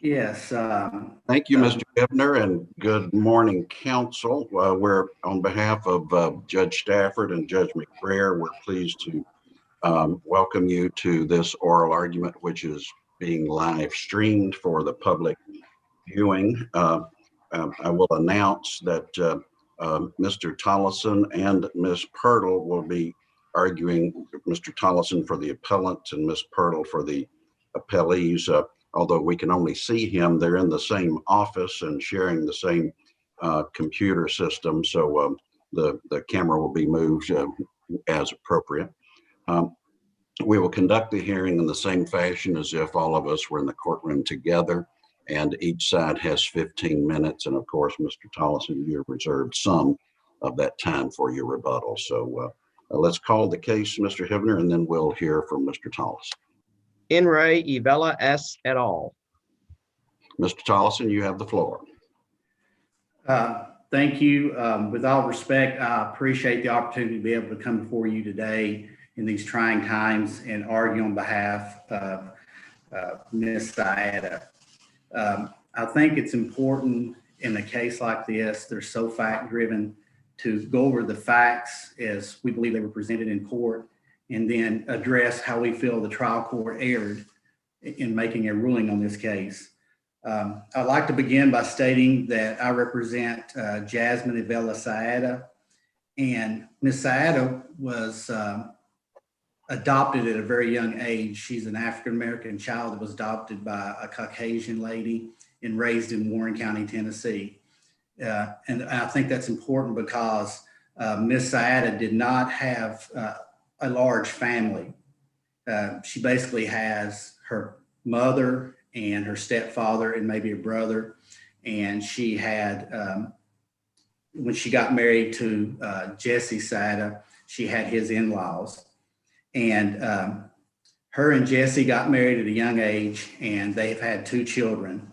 Yes. Thank you, Mr. Ebner, and good morning, council. We're on behalf of Judge Stafford and Judge McBrayer. We're pleased to welcome you to this oral argument, which is being live streamed for the public viewing. I will announce that Mr. Tollison and Ms. Pirtle will be arguing, Mr. Tollison for the appellant and Ms. Pirtle for the appellees. Although we can only see him, they're in the same office and sharing the same computer system. So the camera will be moved as appropriate. We will conduct the hearing in the same fashion as if all of us were in the courtroom together, and each side has 15 minutes. And of course, Mr. Tollison, you've reserved some of that time for your rebuttal. So let's call the case, Mr. Hivner, and then we'll hear from Mr. Tollison. Re Evella S et al. Mr. Tollison, you have the floor. Thank you. With all respect, I appreciate the opportunity to be able to come before you today in these trying times and argue on behalf of Ms. Saada. I think it's important in a case like this, they're so fact-driven, to go over the facts as we believe they were presented in court, and then address how we feel the trial court erred in making a ruling on this case. I'd like to begin by stating that I represent Jasmine Evella Saada, and Ms. Saada was adopted at a very young age. She's an African-American child that was adopted by a Caucasian lady and raised in Warren County, Tennessee. And I think that's important because Ms. Saada did not have a large family. She basically has her mother and her stepfather and maybe a brother. And she had, when she got married to Jesse Saada, she had his in-laws. And her and Jesse got married at a young age, and they've had two children.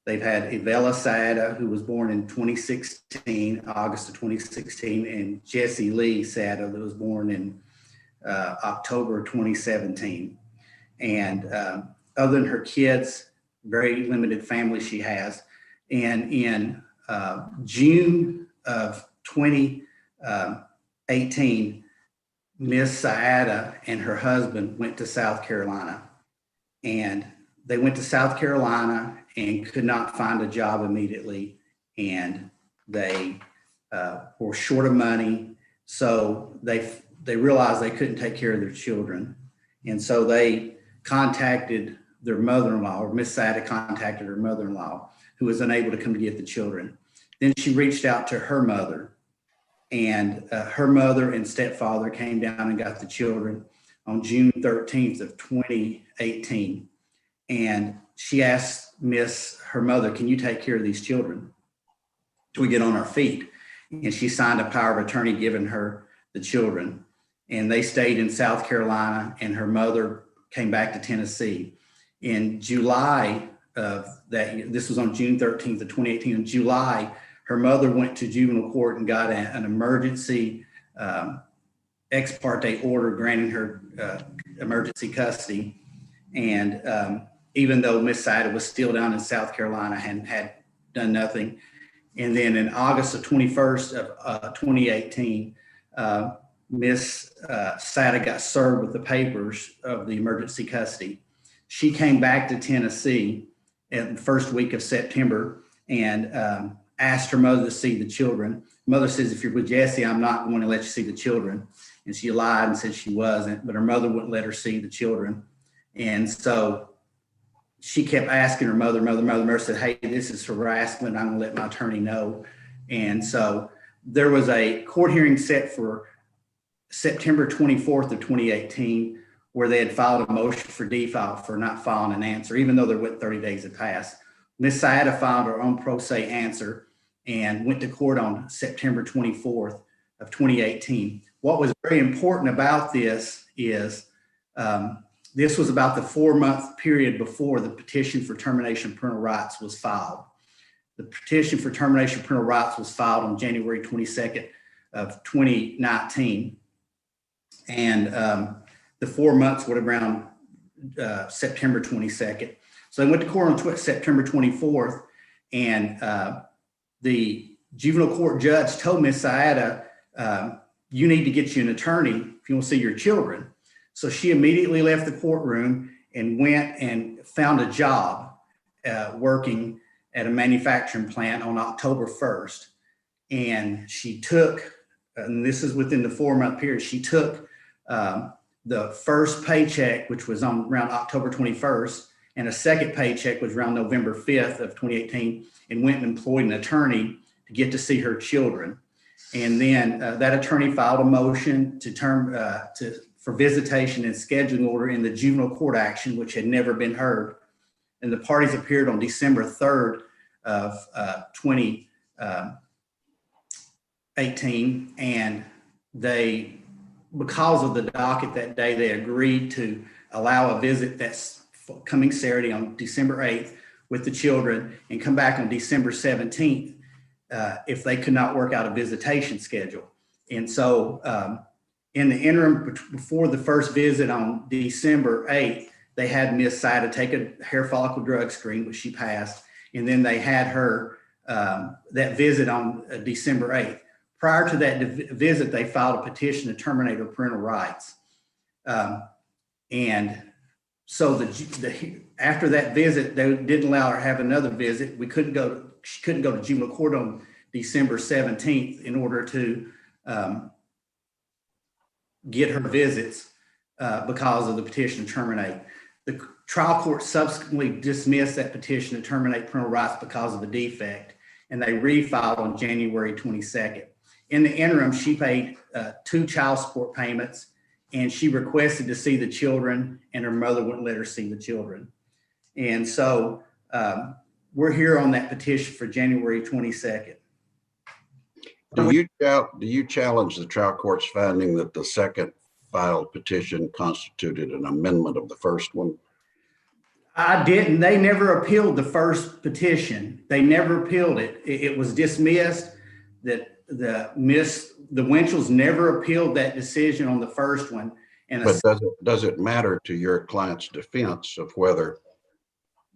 They've had Evella Saada, who was born in 2016, August of 2016, and Jesse Lee Saada, that was born in October 2017. And other than her kids, very limited family she has. And in June of 2018, Ms. Saada and her husband went to South Carolina. And they went to South Carolina and could not find a job immediately. And they were short of money. So they realized they couldn't take care of their children. And so they contacted their mother-in-law, or Miss Saada contacted her mother-in-law, who was unable to come to get the children. Then she reached out to her mother, and her mother and stepfather came down and got the children on June 13th of 2018. And she asked her mother, can you take care of these children till we get on our feet? And she signed a power of attorney giving her the children. And they stayed in South Carolina, and her mother came back to Tennessee. In July of that year, this was on June 13th of 2018, in July, her mother went to juvenile court and got an emergency ex parte order granting her emergency custody. And even though Miss Saada was still down in South Carolina and had done nothing. And then in August of 21st of 2018, Miss Saada got served with the papers of the emergency custody. She came back to Tennessee in the first week of September and asked her mother to see the children. Mother says, if you're with Jesse, I'm not going to let you see the children. And she lied and said she wasn't, but her mother wouldn't let her see the children. And so she kept asking her mother said, hey, this is harassment. I'm going to let my attorney know. And so there was a court hearing set for September 24th of 2018, where they had filed a motion for default for not filing an answer, even though there went 30 days had passed. Ms. Saada filed her own pro se answer and went to court on September 24th of 2018. What was very important about this is this was about the 4-month period before the petition for termination of parental rights was filed. The petition for termination of parental rights was filed on January 22nd of 2019. And the 4 months would have around September 22nd. So they went to court on September 24th, and the juvenile court judge told Miss Saada, you need to get you an attorney if you want to see your children. So she immediately left the courtroom and went and found a job working at a manufacturing plant on October 1st. And she took, and this is within the 4-month period, she took the first paycheck, which was on around October 21st, and a second paycheck was around November 5th of 2018, and went and employed an attorney to get to see her children. And then that attorney filed a motion for visitation and scheduling order in the juvenile court action, which had never been heard. And the parties appeared on December 3rd of 2018, and they, because of the docket that day, they agreed to allow a visit that's coming Saturday on December 8th with the children, and come back on December 17th if they could not work out a visitation schedule. And so in the interim, before the first visit on December 8th, they had Miss Saada take a hair follicle drug screen, which she passed, and then they had her that visit on December 8th. Prior to that visit, they filed a petition to terminate her parental rights. And so after that visit, they didn't allow her to have another visit. She couldn't go to juvenile court on December 17th in order to get her visits because of the petition to terminate. The trial court subsequently dismissed that petition to terminate parental rights because of a defect, and they refiled on January 22nd. In the interim, she paid 2 child support payments, and she requested to see the children, and her mother wouldn't let her see the children. And so we're here on that petition for January 22nd. Do you challenge the trial court's finding that the second filed petition constituted an amendment of the first one? I didn't. They never appealed the first petition. They never appealed it. It was dismissed. That the Winchells never appealed that decision on the first one. But does it matter to your client's defense of whether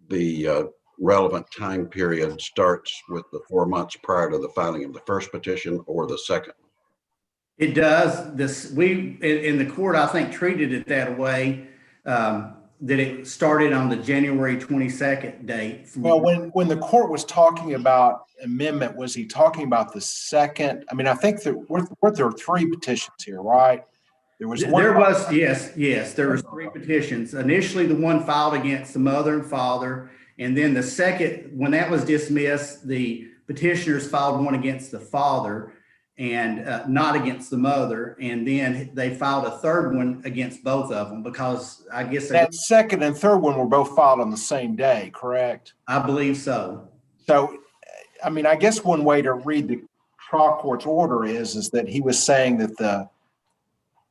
the relevant time period starts with the 4 months prior to the filing of the first petition or the second? It does. We in the court, I think, treated it that way, that it started on the January 22nd date. Well, when the court was talking about amendment, was he talking about the second? I mean, I think there were 3 petitions here, right? There was 3 petitions. Initially, the one filed against the mother and father, and then the second, when that was dismissed, the petitioners filed one against the father and not against the mother, and then they filed a third one against both of them because I guess that second and third one were both filed on the same day, correct? I believe so. So, I mean, I guess one way to read the trial court's order is that he was saying that the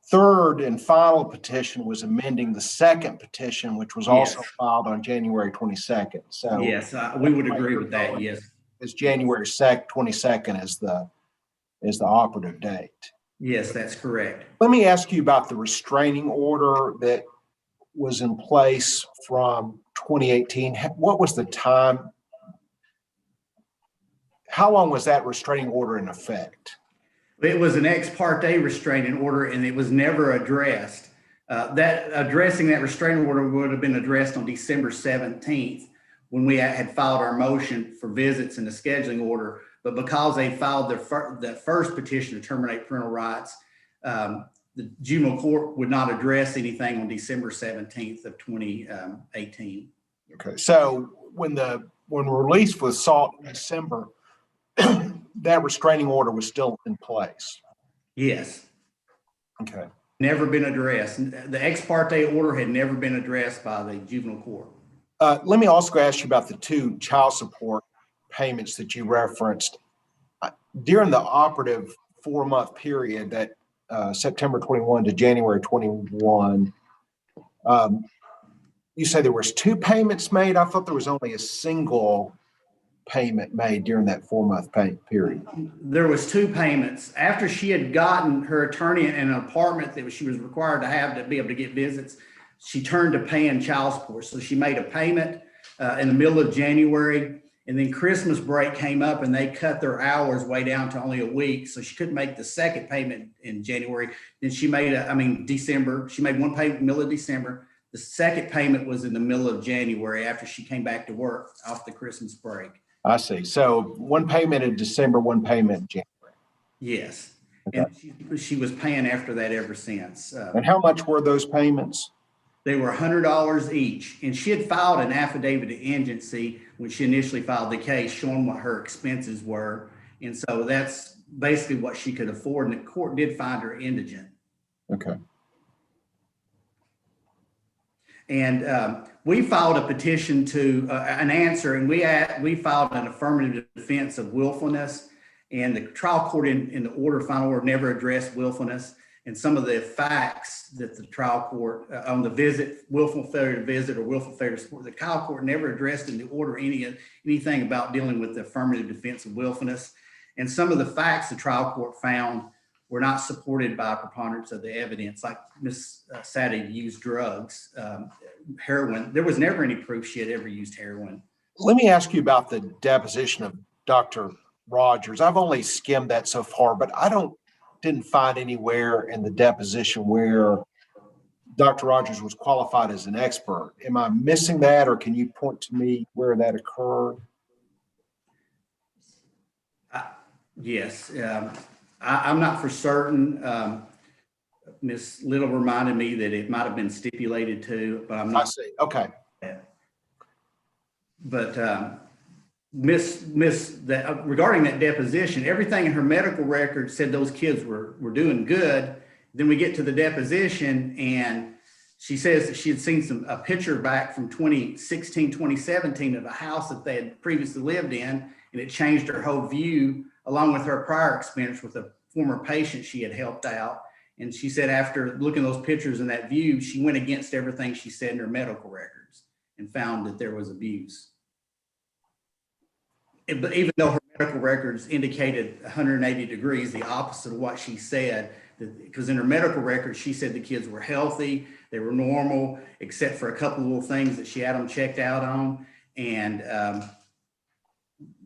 third and final petition was amending the second petition, which was also filed on January 22nd. So yes, we would agree with that. Yes, it's January 22nd is the operative date. Yes, that's correct. Let me ask you about the restraining order that was in place from 2018. What was the time? How long was that restraining order in effect? It was an ex parte restraining order, and it was never addressed. Addressing that restraining order would have been addressed on December 17th when we had filed our motion for visits and the scheduling order. But because they filed the first petition to terminate parental rights, the juvenile court would not address anything on December 17th of 2018. Okay, so when release was sought in December, that restraining order was still in place? Yes. Okay. Never been addressed. The ex parte order had never been addressed by the juvenile court. Let me also ask you about the 2 child support payments that you referenced. During the operative 4-month period, that September 21 to January 21, you say there was 2 payments made. I thought there was only a single payment made during that 4-month pay period. There was 2 payments. After she had gotten her attorney in an apartment that she was required to have to be able to get visits, she turned to paying child support. So she made a payment in the middle of January. And then Christmas break came up and they cut their hours way down to only a week. So she couldn't make the second payment in January. Then she made, December. She made one payment in the middle of December. The second payment was in the middle of January after she came back to work off the Christmas break. I see. So one payment in December, one payment in January. Yes. Okay. And she was paying after that ever since. And how much were those payments? They were $100 each. And she had filed an affidavit of indigency when she initially filed the case, showing what her expenses were. And so that's basically what she could afford. And the court did find her indigent. Okay. And we filed a petition to an answer, and we filed an affirmative defense of willfulness. And the trial court in the final order never addressed willfulness. And some of the facts that the trial court on the visit, willful failure to visit or willful failure to support, the trial court never addressed in the order anything about dealing with the affirmative defense of willfulness. And some of the facts the trial court found were not supported by a preponderance of the evidence, like Ms. Sadie used drugs, heroin. There was never any proof she had ever used heroin. Let me ask you about the deposition of Dr. Rogers. I've only skimmed that so far, but didn't find anywhere in the deposition where Dr. Rogers was qualified as an expert. Am I missing that, or can you point to me where that occurred? Yes. I'm not for certain. Ms. Little reminded me that it might have been stipulated to, but I'm not. I see. Okay. But regarding that deposition, everything in her medical record said those kids were doing good. Then we get to the deposition and she says that she had seen a picture back from 2016, 2017 of a house that they had previously lived in, and it changed her whole view, along with her prior experience with a former patient she had helped out. And she said after looking at those pictures and that view, she went against everything she said in her medical records and found that there was abuse. But even though her medical records indicated 180 degrees, the opposite of what she said, because in her medical records, she said the kids were healthy, they were normal, except for a couple of little things that she had them checked out on. And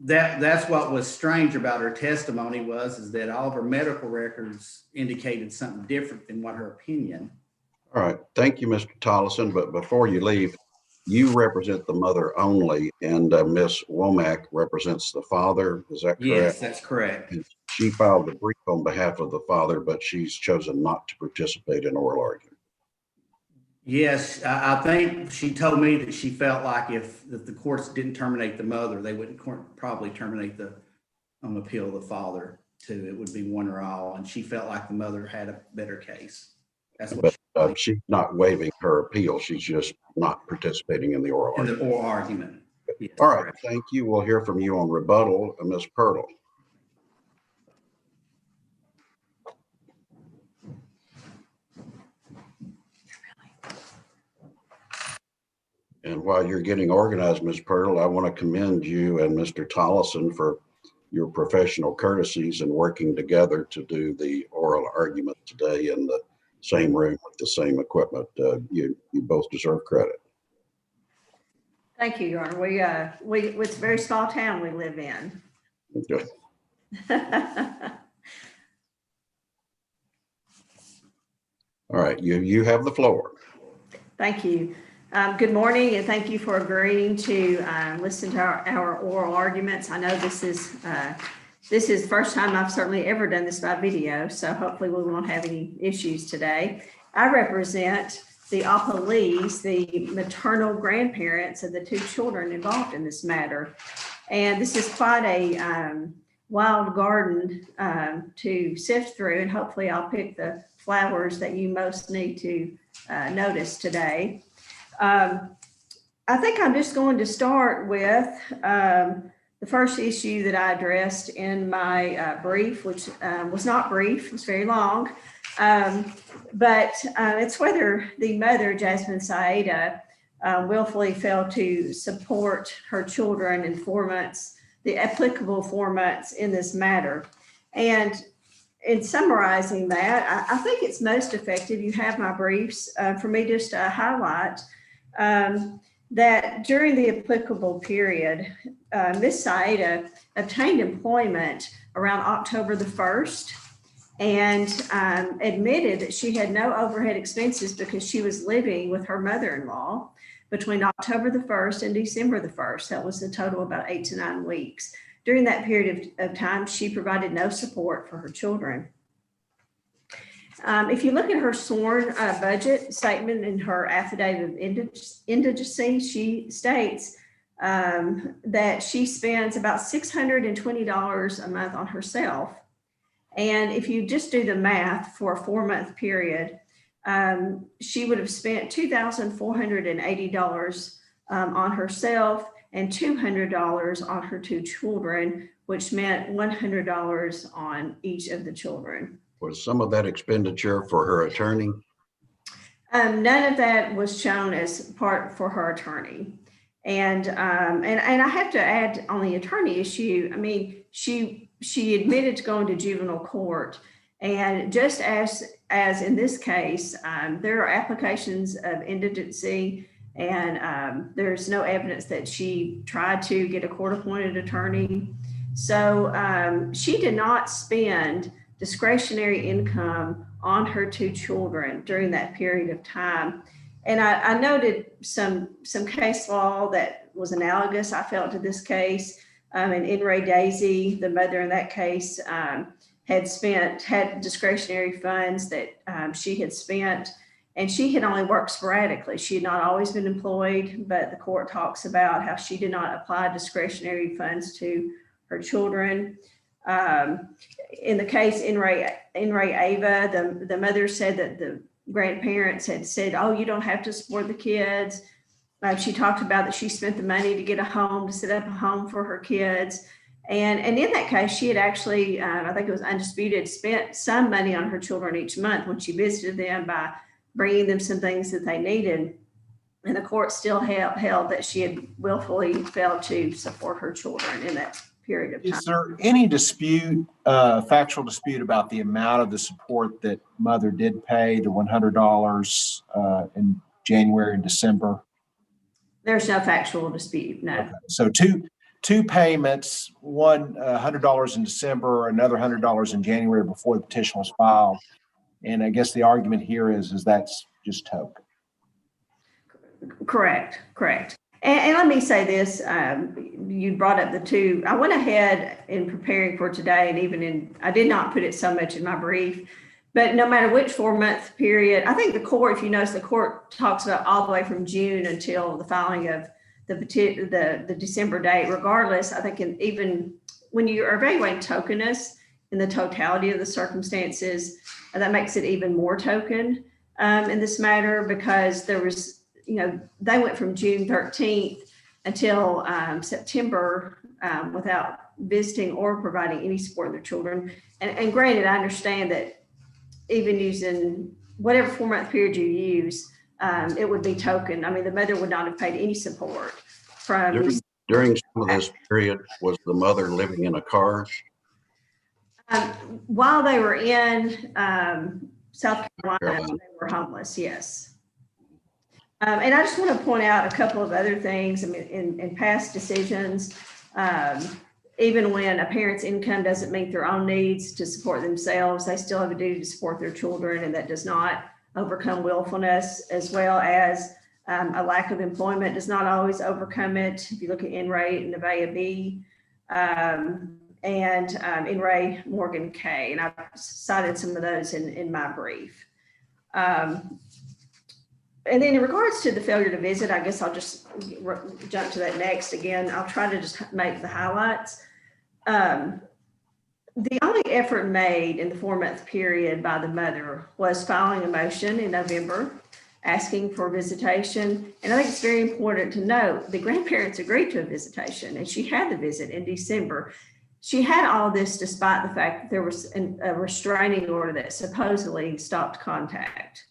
that's what was strange about her testimony is that all of her medical records indicated something different than what her opinion. All right. Thank you, Mr. Tollison. But before you leave, you represent the mother only, and Ms. Womack represents the father. Is that correct? Yes, that's correct. And she filed a brief on behalf of the father, but she's chosen not to participate in oral argument. Yes, I think she told me that she felt like if the courts didn't terminate the mother, they wouldn't probably terminate the appeal of the father too. It would be one or all, and she felt like the mother had a better case. That's what. But she's not waiving her appeal. She's just not participating in the oral argument. The oral argument. Yes, all right, correct. thank you. We'll hear from you on rebuttal, Ms. Pirtle. And while you're getting organized, Ms. Pirtle, I want to commend you and Mr. Tollison for your professional courtesies and working together to do the oral argument today in the same room with the same equipment. You both deserve credit. Thank you, Your Honor. It's a very small town we live in. Good. All right, you have the floor. Thank you. Good morning, and thank you for agreeing to listen to our oral arguments. I know this is the first time I've certainly ever done this by video, so hopefully we won't have any issues today. I represent the appellees, the maternal grandparents of the two children involved in this matter. And this is quite a wild garden to sift through, and hopefully I'll pick the flowers that you most need to notice today. I think I'm just going to start with the first issue that I addressed in my brief, which was not brief, it was very long, but it's whether the mother, Jasmine Saida, willfully failed to support her children in 4 months, the applicable 4 months in this matter. And in summarizing that, I think it's most effective. You have my briefs for me just to highlight that during the applicable period, Ms. Saeda obtained employment around October the 1st and admitted that she had no overhead expenses because she was living with her mother-in-law between October the 1st and December the 1st. That was a total of about 8 to 9 weeks. During that period of time, she provided no support for her children. If you look at her sworn budget statement in her affidavit of indigency, she states that she spends about $620 a month on herself. And if you just do the math for a 4-month period, she would have spent $2,480 on herself and $200 on her 2 children, which meant $100 on each of the children. Was some of that expenditure for her attorney? None of that was shown as part for her attorney. And I have to add on the attorney issue, I mean, she admitted to going to juvenile court. And just as in this case, there are applications of indigency, and there's no evidence that she tried to get a court-appointed attorney. So she did not spend discretionary income on her 2 children during that period of time. And I noted some case law that was analogous, I felt, to this case. And in Re Daisy, the mother in that case had discretionary funds that she had spent, and she had only worked sporadically. She had not always been employed, but the court talks about how she did not apply discretionary funds to her children. In the case in Re Eva, the mother said that the grandparents had said, "Oh, you don't have to support the kids." She talked about that she spent the money to get a home, to set up a home for her kids. And in that case, she had actually, I think it was undisputed, spent some money on her children each month when she visited them by bringing them some things that they needed. And the court still held that she had willfully failed to support her children in that period of time. Is there any dispute, factual dispute about the amount of the support that mother did pay, the $100 in January and December? There's no factual dispute, no. Okay. So two payments, one $100 in December, another $100 in January before the petition was filed. And I guess the argument here is that's just token. Correct. And let me say this, you brought up the 2. I went ahead in preparing for today, and I did not put it so much in my brief, but no matter which 4-month period, I think the court, if you notice, the court talks about all the way from June until the filing of the December date. Regardless, I think even when you are evaluating tokenness in the totality of the circumstances, that makes it even more token in this matter, because there was, they went from June 13th until September without visiting or providing any support to their children. And granted, I understand that even using whatever 4-month period you use, it would be token. I mean, the mother would not have paid any support from. During some of this period, was the mother living in a car? While they were in South Carolina, they were homeless, yes. And I just want to point out a couple of other things. I mean, in past decisions, even when a parent's income doesn't meet their own needs to support themselves, they still have a duty to support their children, and that does not overcome willfulness, as well as a lack of employment does not always overcome it. If you look at N-Ray and Nevaeh B, and N-Ray Morgan K, and I've cited some of those in my brief. And then in regards to the failure to visit, I guess I'll just jump to that next. Again, I'll try to just make the highlights. The only effort made in the 4-month period by the mother was filing a motion in November asking for visitation. And I think it's very important to note the grandparents agreed to a visitation, and she had the visit in December. She had all this despite the fact that there was a restraining order that supposedly stopped contact.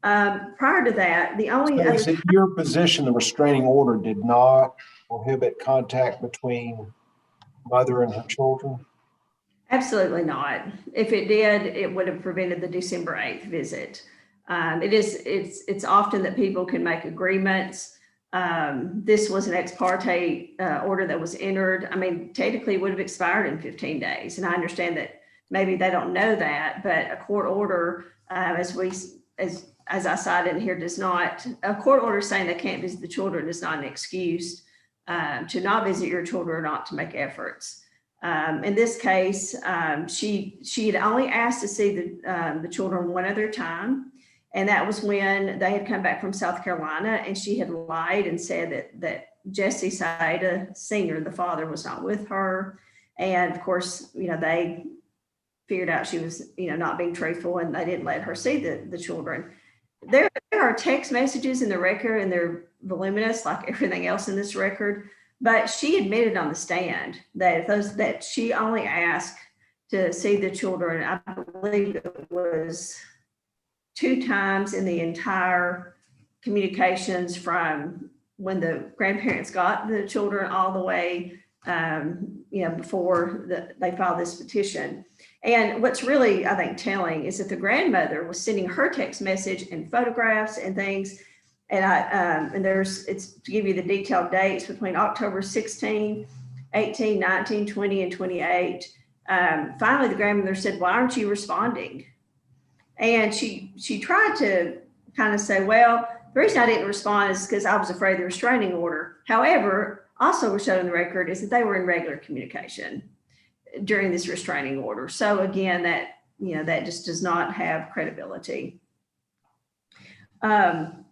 Prior to that, the only other— Is it your position the restraining order did not prohibit contact between mother and her children? Absolutely not. If it did, it would have prevented the December 8th visit. It's often that people can make agreements This was an ex parte order that was entered. I mean, technically it would have expired in 15 days. And I understand that maybe they don't know that, but a court order, as I cited here, does not, a court order saying they can't visit the children is not an excuse to not visit your children or not to make efforts. In this case, she had only asked to see the children one other time. And that was when they had come back from South Carolina, and she had lied and said that Jesse Saida Sr., the father, was not with her. And of course, they figured out she was, not being truthful, and they didn't let her see the children. There are text messages in the record, and they're voluminous like everything else in this record. But she admitted on the stand that she only asked to see the children. I believe it was 2 times in the entire communications from when the grandparents got the children all the way, before they filed this petition. And what's really, I think, telling is that the grandmother was sending her text message and photographs and things. And it's to give you the detailed dates between October 16, 18, 19, 20, and 28. Finally, the grandmother said, "Why aren't you responding?" And she tried to kind of say, well, the reason I didn't respond is because I was afraid of the restraining order. However, also was shown in the record is that they were in regular communication during this restraining order. So again, that just does not have credibility. And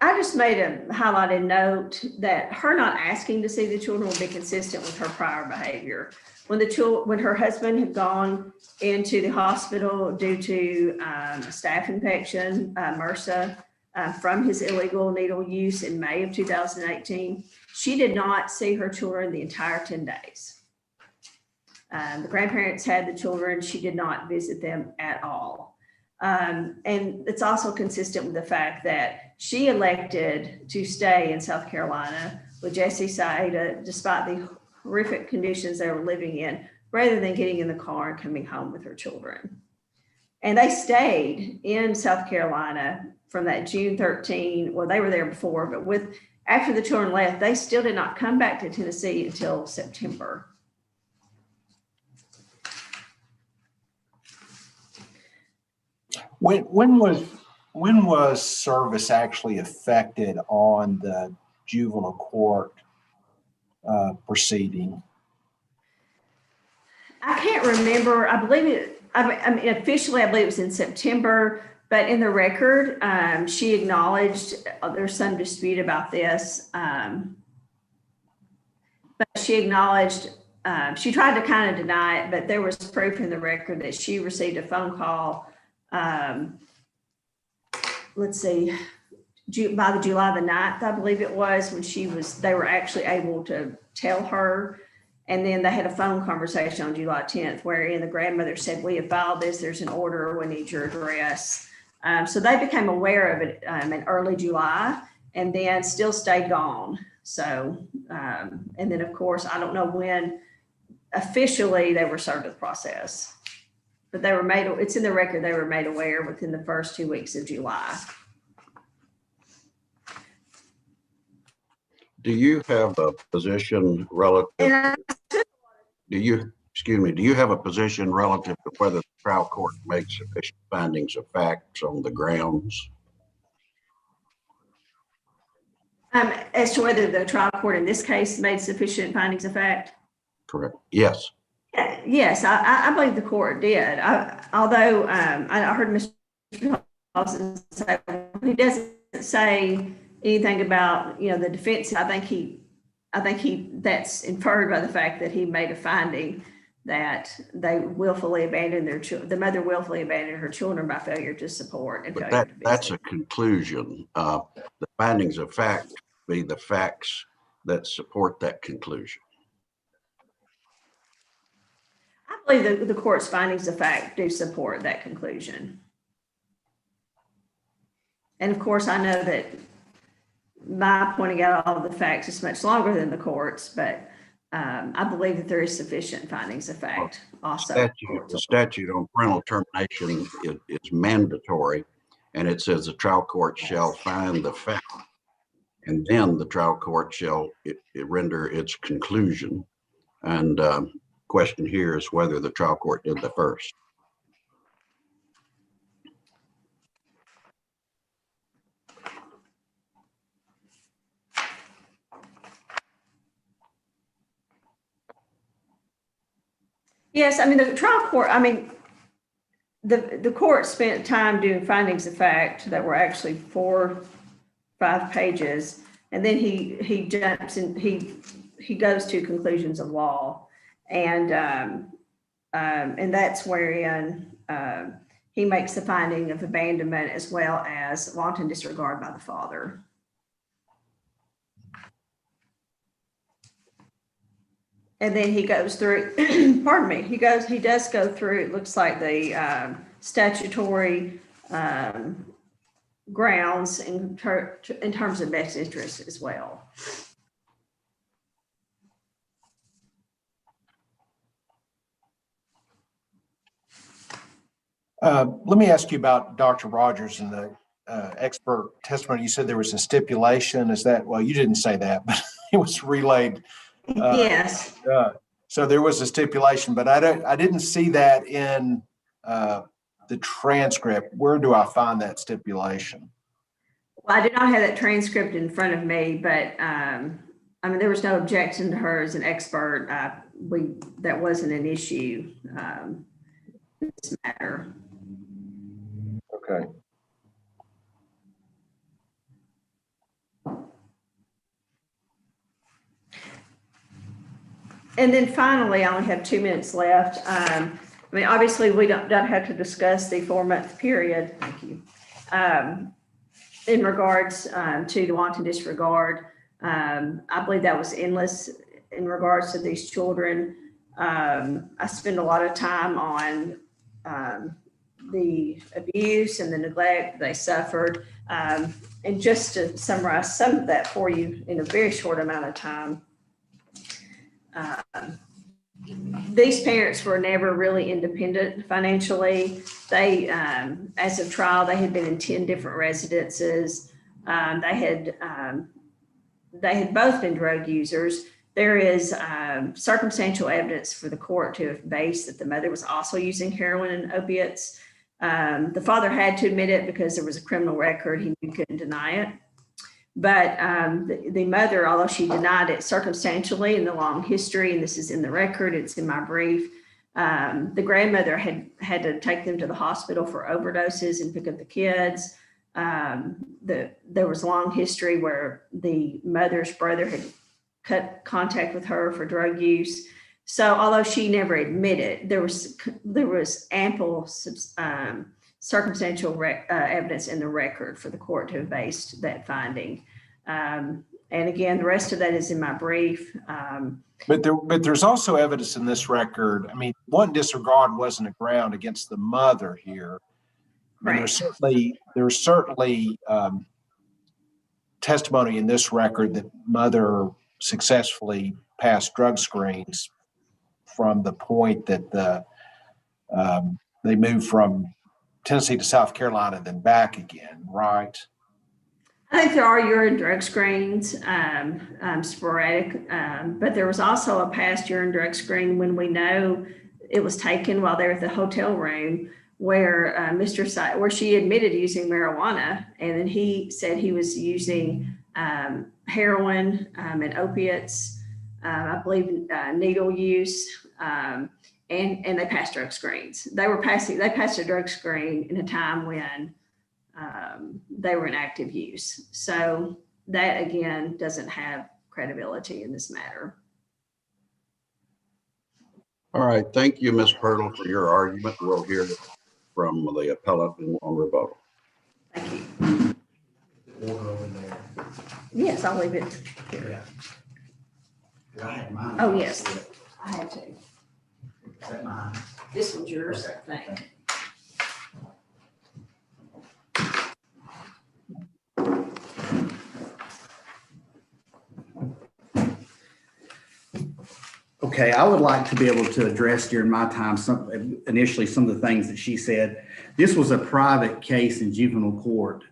I just made a highlighted note that her not asking to see the children will be consistent with her prior behavior. When her husband had gone into the hospital due to a staph infection, MRSA, from his illegal needle use in May of 2018, she did not see her children the entire 10 days. The grandparents had the children. She did not visit them at all. And it's also consistent with the fact that she elected to stay in South Carolina with Jesse Saida, despite the horrific conditions they were living in, rather than getting in the car and coming home with her children. And they stayed in South Carolina from that June 13. Well, they were there before, but after the children left, they still did not come back to Tennessee until September. When was service actually affected on the juvenile court proceeding? I can't remember. I believe officially, I believe it was in September, but in the record, she acknowledged there's some dispute about this. But she acknowledged, she tried to kind of deny it, but there was proof in the record that she received a phone call. Let's see, by the July the 9th, I believe it was, when they were actually able to tell her. And then they had a phone conversation on July 10th, wherein the grandmother said, "We have filed this, there's an order, we need your address." So they became aware of it in early July, and then still stayed gone. So, and then of course, I don't know when officially they were served with the process. But they were made, it's in the record, they were made aware within the first 2 weeks of July. Do you have a position relative? Do you have a position relative to whether the trial court makes sufficient findings of facts on the grounds? As to whether the trial court in this case made sufficient findings of fact? Correct. Yes. Yes, I believe the court did. Although I heard Mr. Dawson say he doesn't say anything about the defense. I think he that's inferred by the fact that he made a finding that they willfully abandoned their children. The mother willfully abandoned her children by failure to support and but that's a conclusion. The findings of fact be the facts that support that conclusion. I believe the court's findings of fact do support that conclusion. And of course, I know that my pointing out all of the facts is much longer than the court's, but I believe that there is sufficient findings of fact also. The statute on parental termination is mandatory, And it says the trial court shall find the fact, and then the trial court shall render its conclusion. And question here is whether the trial court did the first. Yes, I mean, the trial court, I mean, the court spent time doing findings of fact that were actually 4, 5 pages. And then he jumps in, he goes to conclusions of law. And that's wherein he makes the finding of abandonment as well as wanton disregard by the father. And then he goes through, pardon me, he does go through, it looks like the statutory grounds in terms of best interest as well. Let me ask you about Dr. Rogers and the expert testimony. You said there was a stipulation. Is that, well, you didn't say that, but it was relayed. Yes. So there was a stipulation, but I didn't see that in the transcript. Where do I find that stipulation? Well, I did not have that transcript in front of me, but I mean, there was no objection to her as an expert. That wasn't an issue in this matter. Okay. And then finally, I only have 2 minutes left. I mean, obviously, we don't have to discuss the 4-month period. Thank you. In regards to the wanton disregard, I believe that was endless in regards to these children. I spend a lot of time on the abuse and the neglect they suffered. And just to summarize some of that for you in a very short amount of time, these parents were never really independent financially. They, as of trial, they had been in 10 different residences. They had both been drug users. There is circumstantial evidence for the court to have based that the mother was also using heroin and opiates. The father had to admit it because there was a criminal record. He couldn't deny it. But the mother, although she denied it circumstantially in the long history, and this is in the record, it's in my brief, the grandmother had to take them to the hospital for overdoses and pick up the kids. There was long history where the mother's brother had cut contact with her for drug use. So although she never admitted, there was ample circumstantial evidence in the record for the court to have based that finding. And again, the rest of that is in my brief. But there's also evidence in this record. I mean, wanton disregard wasn't a ground against the mother here. I mean, there's certainly testimony in this record that mother successfully passed drug screens from the point that they moved from Tennessee to South Carolina, then back again, right? I think there are urine drug screens, sporadic, but there was also a past urine drug screen when we know it was taken while they were at the hotel room where where she admitted using marijuana, and then he said he was using heroin and opiates, I believe needle use, and they passed drug screens. They passed a drug screen in a time when they were in active use. So that again doesn't have credibility in this matter. All right. Thank you, Ms. Pirtle, for your argument. We'll hear from the appellate on rebuttal. Thank you. Order over there. Yes, I'll leave it here. Yeah. I had mine. Oh, yes, I had to. Is that mine? This one's yours, Okay. thank you. Okay, I would like to be able to address during my time initially some of the things that she said. This was a private case in juvenile court,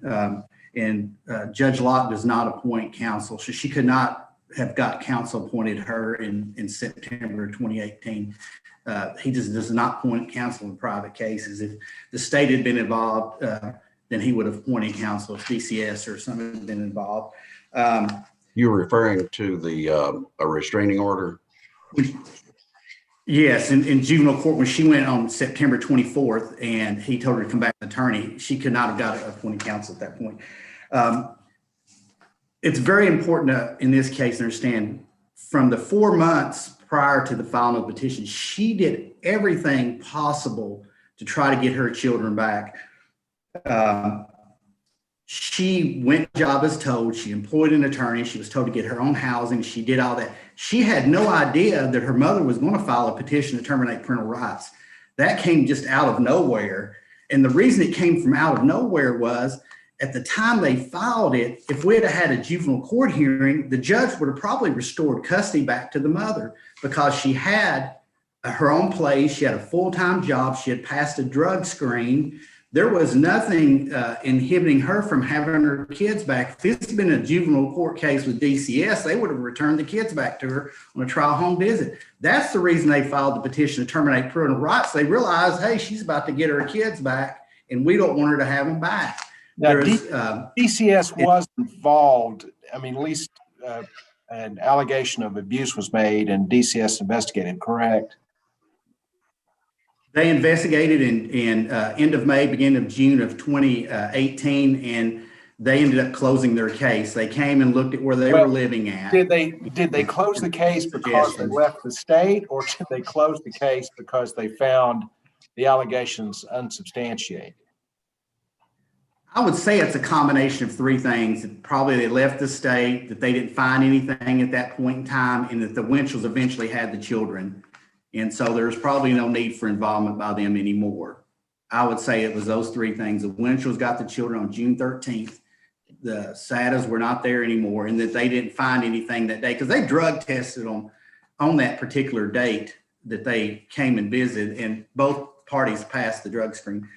and Judge Locke does not appoint counsel, so she could not have got counsel appointed her in September 2018. He just does not appoint counsel in private cases. If the state had been involved, then he would have appointed counsel if DCS or something had been involved. You're referring to the a restraining order? Yes, in juvenile court, when she went on September 24th and he told her to come back an attorney, she could not have got appointed counsel at that point. It's very important in this case to understand from the 4 months prior to the filing of the petition, she did everything possible to try to get her children back. She went to job as told. She employed an attorney. She was told to get her own housing. She did all that. She had no idea that her mother was going to file a petition to terminate parental rights. That came just out of nowhere. And the reason it came from out of nowhere was at the time they filed it, if we had had a juvenile court hearing, the judge would have probably restored custody back to the mother because she had her own place. She had a full-time job. She had passed a drug screen. There was nothing inhibiting her from having her kids back. If this had been a juvenile court case with DCS, they would have returned the kids back to her on a trial home visit. That's the reason they filed the petition to terminate parental rights. They realized, hey, she's about to get her kids back, and we don't want her to have them back. Now, DCS was involved. I mean, at least an allegation of abuse was made, and DCS investigated, correct? They investigated in end of May, beginning of June of 2018, and they ended up closing their case. They came and looked at where they were living at. Did they close the case because they left the state, or did they close the case because they found the allegations unsubstantiated? I would say it's a combination of three things. Probably they left the state, that they didn't find anything at that point in time, and that the Winchells eventually had the children. And so there's probably no need for involvement by them anymore. I would say it was those three things. The Winchells got the children on June 13th. The Sadas were not there anymore, and that they didn't find anything that day because they drug tested on that particular date that they came and visited, and both parties passed the drug screen.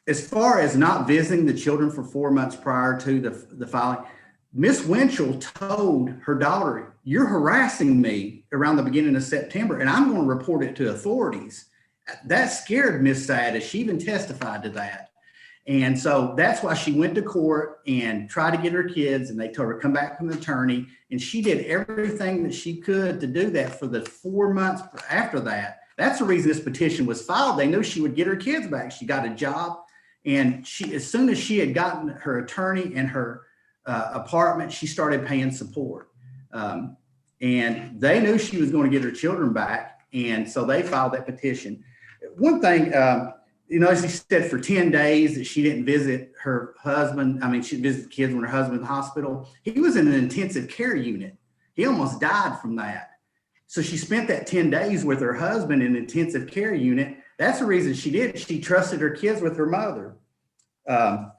As far as not visiting the children for 4 months prior to the filing, Miss Winchell told her daughter, "You're harassing me around the beginning of September, and I'm going to report it to authorities." That scared Miss Sada. She even testified to that. And so that's why she went to court and tried to get her kids, and they told her to come back from the attorney. And she did everything that she could to do that for the 4 months after that. That's the reason this petition was filed. They knew she would get her kids back. She got a job, and as soon as she had gotten her attorney and her apartment, she started paying support. And they knew she was going to get her children back. And so they filed that petition. One thing, as she said, for 10 days that she didn't visit her husband. I mean, she visited the kids when her husband was in the hospital. He was in an intensive care unit. He almost died from that. So she spent that 10 days with her husband in an intensive care unit. That's the reason she did. She trusted her kids with her mother.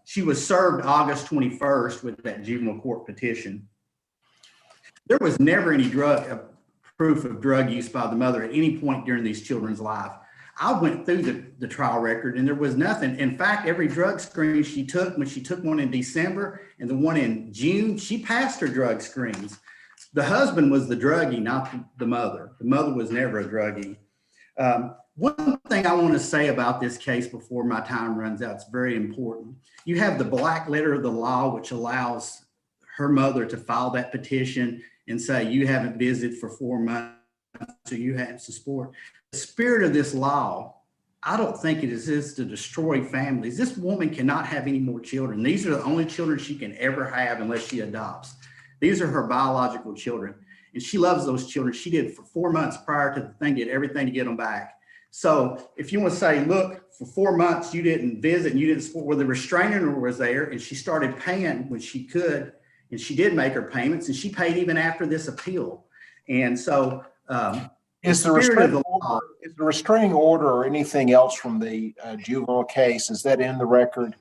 She was served August 21st with that juvenile court petition. There was never any proof of drug use by the mother at any point during these children's life. I went through the trial record, and there was nothing. In fact, every drug screen she took, when she took one in December and the one in June, she passed her drug screens. The husband was the druggie, not the mother. The mother was never a druggie. One thing I want to say about this case before my time runs out, it's very important. You have the black letter of the law, which allows her mother to file that petition and say, you haven't visited for 4 months, so you have to support. The spirit of this law, I don't think it is to destroy families. This woman cannot have any more children. These are the only children she can ever have unless she adopts. These are her biological children, and she loves those children. She did for 4 months prior to the thing, did everything to get them back. So if you want to say, look, for 4 months, you didn't visit and you didn't support, well, the restraining order was there, and she started paying when she could, and she did make her payments, and she paid even after this appeal. And so is the restraining order or anything else from the juvenile case, is that in the record?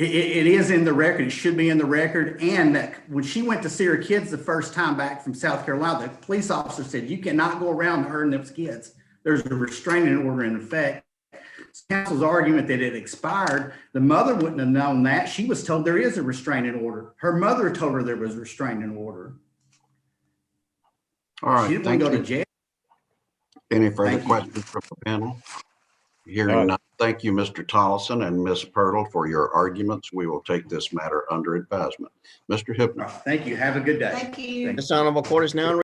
It is in the record. It should be in the record. And that when she went to see her kids the first time back from South Carolina, the police officer said, you cannot go around her and those kids. There's a restraining order in effect. Counsel's argument that it expired, the mother wouldn't have known that. She was told there is a restraining order. Her mother told her there was a restraining order. All right, She didn't want thank to go to you. jail. Any further Thank you. questions from the panel? Hearing none, thank you, Mr. Tollison and Ms. Pirtle, for your arguments. We will take this matter under advisement. Mr. Hibner. Thank you. Have a good day. Thank you. This honorable court is now in